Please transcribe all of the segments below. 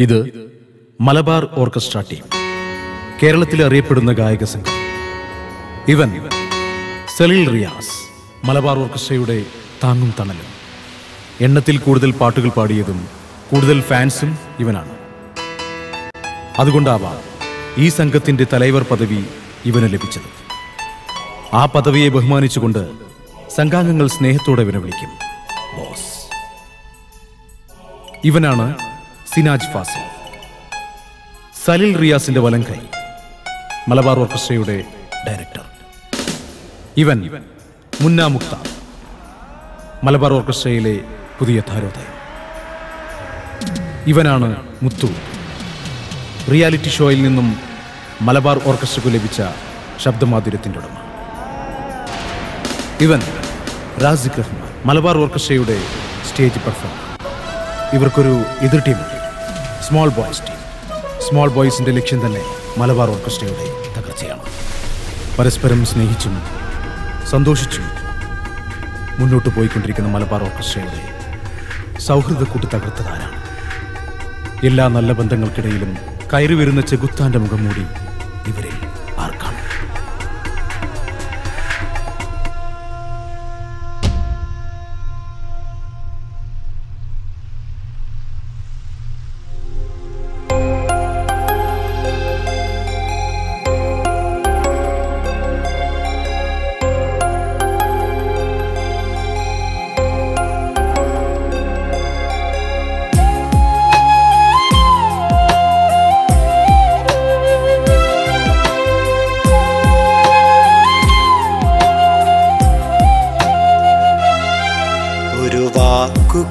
ഇത് Malabar orchestra team, കേരളത്തിൽ അറിയപ്പെടുന്ന ഗായക സംഘം. ഇവൻ സലീൽ റിയാസ്, മലബാർ ഓർക്കസ്ട്രയുടെ താങ്ങും തണലും. എണ്ണത്തിൽ കൂടുതൽ പാട്ടുകൾ പാടിയതും കൂടുതൽ ഫാൻസും ഇവനാണ്. അതുകൊണ്ടാവാം ഈ സംഘത്തിന്റെ തലൈവർ പദവി ഇവന് ലഭിച്ചത്. ആ പദവിയെ ബഹുമാനിച്ചുകൊണ്ട് സംഘാംഗങ്ങൾ സ്നേഹത്തോടെ ഇവനെ വിളിക്കും ബോസ്. ഇവനാണ് സിനാജ് ഫാസിൽ, സലീൽ റിയാസിന്റെ വലം കൈ, മലബാർ ഓർക്കസ്ട്രയുടെ ഡയറക്ടർ. ഇവൻ മുന്ന മുക്താർ, മലബാർ ഓർക്കസ്ട്രയിലെ പുതിയ താരോദയം. ഇവനാണ് മുത്തു, റിയാലിറ്റി ഷോയിൽ നിന്നും മലബാർ ഓർക്കസ്ട്രയ്ക്ക് ലഭിച്ച ശബ്ദമാധുര്യത്തിൻ്റെ ഉടമ. ഇവൻ റാസിഖ് റഹ്മാൻ, മലബാർ ഓർക്കസ്ട്രയുടെ സ്റ്റേജ് പെർഫോമർ. ഇവർക്കൊരു എതിർ ടീമുണ്ട്, സ്മോൾ ബോയ്സ് ടീം. സ്മോൾ ബോയ്സിന്റെ ലക്ഷ്യം തന്നെ മലബാർ ഓർക്കസ്ട്രയുടെ തകർച്ചയാണ്. പരസ്പരം സ്നേഹിച്ചും സന്തോഷിച്ചും മുന്നോട്ട് പോയിക്കൊണ്ടിരിക്കുന്ന മലബാർ ഓർക്കസ്ട്രയുടെ സൗഹൃദക്കൂട്ട് തകർത്തതാരാണ്? എല്ലാ നല്ല ബന്ധങ്ങൾക്കിടയിലും കയറി വരുന്ന ചെകുത്താന്റെ മുഖം മൂടി ഇവരിൽ ആർക്കാണ്?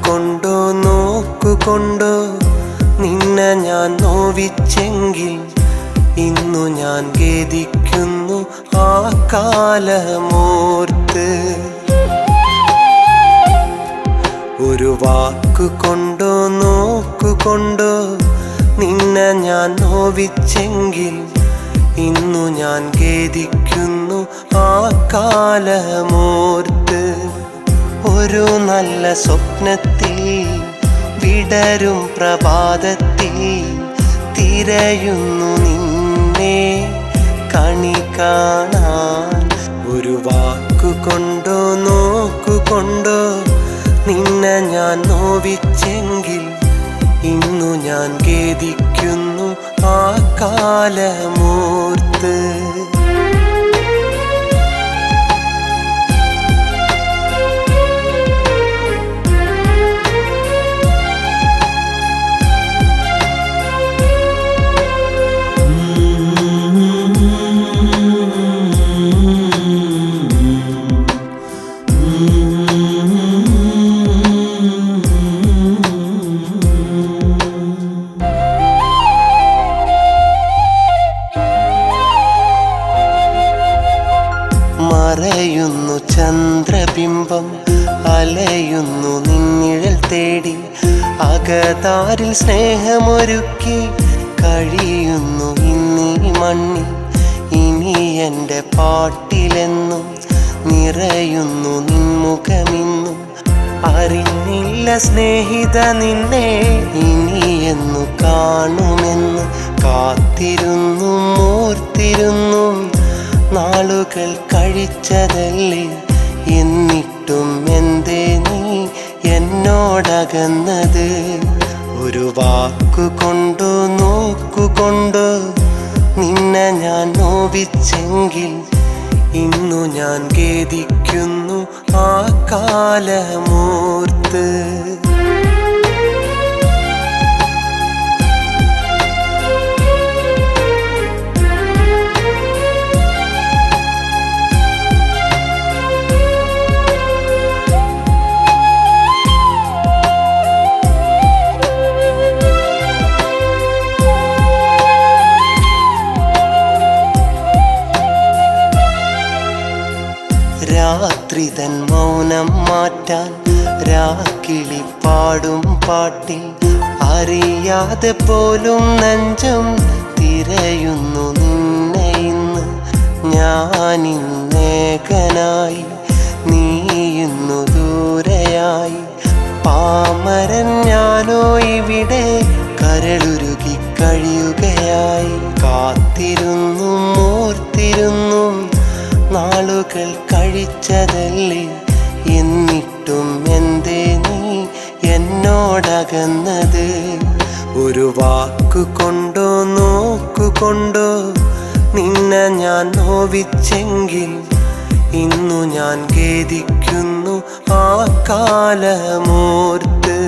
കൊണ്ടോ നോക്കുകൊണ്ടോ നിന്നെ ഞാൻ നോവിച്ചെങ്കിൽ ഇന്നു ഞാൻ ഖേദിക്കുന്നു ആ കാലമോർത്ത്. ഒരു വാക്കുകൊണ്ടോ നോക്കുകൊണ്ടോ നിന്നെ ഞാൻ നോവിച്ചെങ്കിൽ ഇന്നു ഞാൻ ഖേദിക്കുന്നു ആ കാലമോർത്ത്. ഒരു നല്ല സ്വപ്നത്തിൽ വിടരും പ്രഭാതത്തിൽ തിരയുന്നു നിന്നെ കണി കാണാൻ. ഒരു വാക്കുകൊണ്ടോ നോക്കുകൊണ്ടോ നിന്നെ ഞാൻ നോവിച്ചെങ്കിൽ ഇന്നു ഞാൻ ഖേദിക്കുന്നു ആ കാലമോർത്ത്. മറയുന്നു ചന്ദ്രബിംബം, അലയുന്നു നിന്നിഴൽ തേടി, അകതാരിൽ സ്നേഹമൊരുക്കി കഴിയുന്നു ഇന്നീ മണ്ണിൽ. ഇനി എൻ്റെ പാട്ടിലെന്നും നിറയുന്നു നിൻമുഖമിന്നും. അറിഞ്ഞില്ല സ്നേഹിത നിന്നെ ഇനിയെന്നു കാണുമെന്ന് കാത്തിരുന്നു മൂർത്തിരുന്നു. നാളുകൾ കഴിച്ചതല്ലേ, എന്നിട്ടും എന്തേ നീ എന്നോടകന്നത്? ഒരു വാക്കുകൊണ്ടോ നോക്കുകൊണ്ടോ നിന്നെ ഞാൻ നോവിച്ചെങ്കിൽ ഇന്നു ഞാൻ ഖേദിക്കുന്നു ആ കാലമോർത്ത്. രാത്രിതൻ മൗനം മാറ്റാൻ രാക്കിളി പാടും പാട്ടിൽ അറിയാതെ പോലും നെഞ്ചം തിരയുന്നു നിന്നെ ഇന്ന്. ഞാനിന്നേകനായി, നീ ഇന്നു ദൂരെയായി. പാമരൻ ഞാനോ ഇവിടെ കരളുരു കഴിയുകയായി. കാത്തിരുന്നു ഓർത്തിരുന്നു നാളുകൾ കഴിച്ചതല്ലേ, എന്നിട്ടും എന്തേ നീ എന്നോടകന്നത്? ഒരു വാക്കുകൊണ്ടോ നോക്കുകൊണ്ടോ നിന്നെ ഞാൻ നോവിച്ചെങ്കിൽ ഇന്നു ഞാൻ ഖേദിക്കുന്നു ആ കാലമോർത്ത്.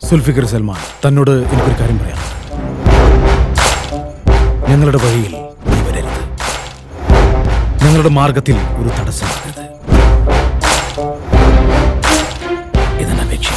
സുൽഫിക്കർ സൽമാൻ, തന്നോട് എനിക്കൊരു കാര്യം പറയാം. ഞങ്ങളുടെ വഴിയിൽ നീ വരരുത്. ഞങ്ങളുടെ മാർഗത്തിൽ ഒരു തടസ്സമാകരുത്. ഇതാണ് അപേക്ഷ.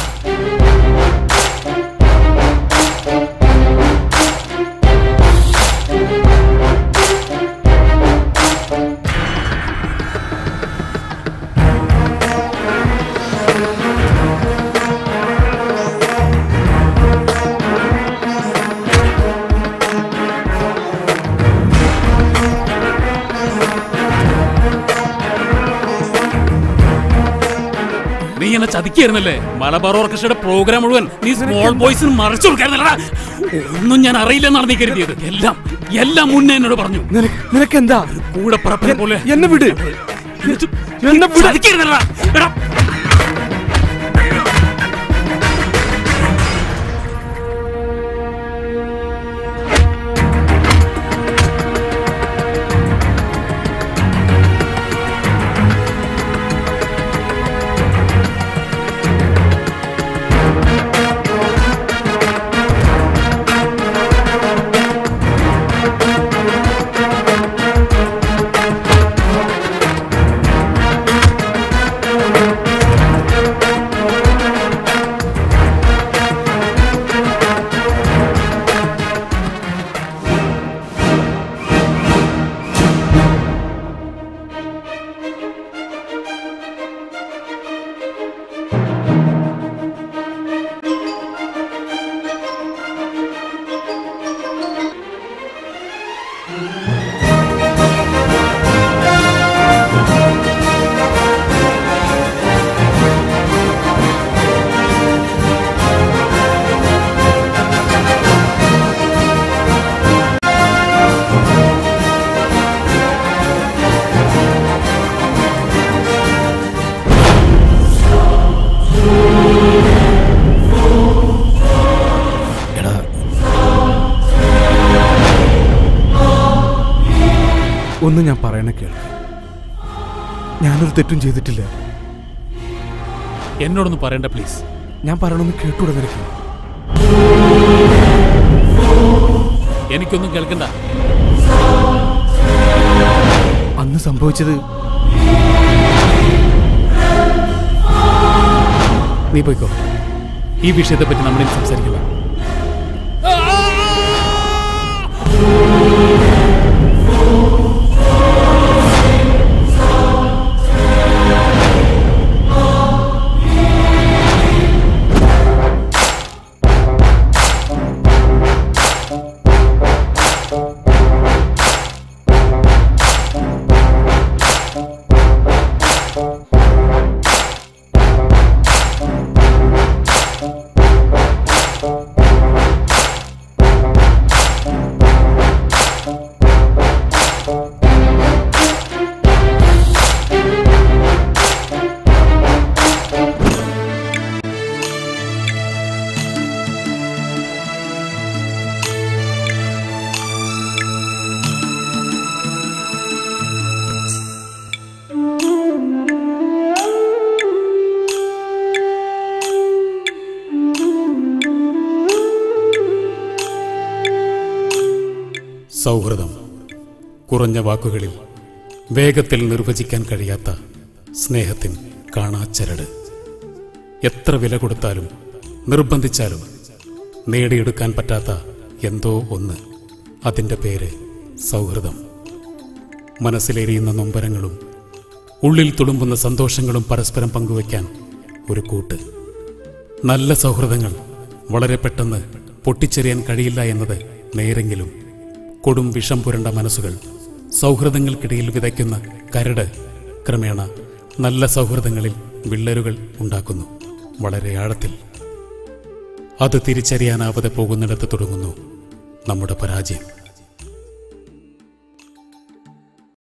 നീ എന്നെ ചതിക്കായിരുന്നല്ലേ? മലബാർ ഓർക്കസ്ട്രയുടെ പ്രോഗ്രാം മുഴുവൻ നീ സ്മോൾ ബോയ്സിന് മറച്ചു കൊടുക്കായിരുന്നല്ലടാ. ഒന്നും ഞാൻ അറിയില്ലെന്നാണ് നീ കരുതിയത്. എല്ലാം മുന്നേ എന്നോട് പറഞ്ഞു. നിനക്കെന്താ? കൂടെ പറപ്പിനെ പോലെ എന്നെ വിട്. ചതിക്കായിരുന്നല്ലടാ. ഒന്ന് ഞാൻ പറയണ കേൾക്ക്. ഞാനൊരു തെറ്റും ചെയ്തിട്ടില്ല. എന്നോടൊന്ന് പറയണ്ട പ്ലീസ്. ഞാൻ പറയണമെന്ന് കേട്ടൂടെ നിനക്ക്? എനിക്കൊന്നും കേൾക്കണ്ട. അന്ന് സംഭവിച്ചത് നീ പോയിക്കോ. ഈ വിഷയത്തെ പറ്റി നമ്മളിൽ സംസാരിക്കില്ല. സൗഹൃദം കുറഞ്ഞ വാക്കുകളിൽ വേഗത്തിൽ നിർവചിക്കാൻ കഴിയാത്ത സ്നേഹത്തിൻ കാണാച്ചരട്. എത്ര വില കൊടുത്താലും നിർബന്ധിച്ചാലും നേടിയെടുക്കാൻ പറ്റാത്ത എന്തോ ഒന്ന്. അതിൻ്റെ പേര് സൗഹൃദം. മനസ്സിലെരിയുന്ന നൊമ്പരങ്ങളും ഉള്ളിൽ തുളുമ്പുന്ന സന്തോഷങ്ങളും പരസ്പരം പങ്കുവയ്ക്കാൻ ഒരു കൂട്ട്. നല്ല സൗഹൃദങ്ങൾ വളരെ പെട്ടെന്ന് പൊട്ടിച്ചെറിയാൻ കഴിയില്ല എന്നത് നേരെങ്കിലും കൊടും വിഷം പുരണ്ട മനസ്സുകൾ സൗഹൃദങ്ങൾക്കിടയിൽ വിതയ്ക്കുന്ന കരട് ക്രമേണ നല്ല സൗഹൃദങ്ങളിൽ വിള്ളലുകൾ ഉണ്ടാക്കുന്നു, വളരെ ആഴത്തിൽ. അത് തിരിച്ചറിയാനാവാതെ പോകുന്നിടത്ത് തുടങ്ങുന്നു നമ്മുടെ പരാജയം.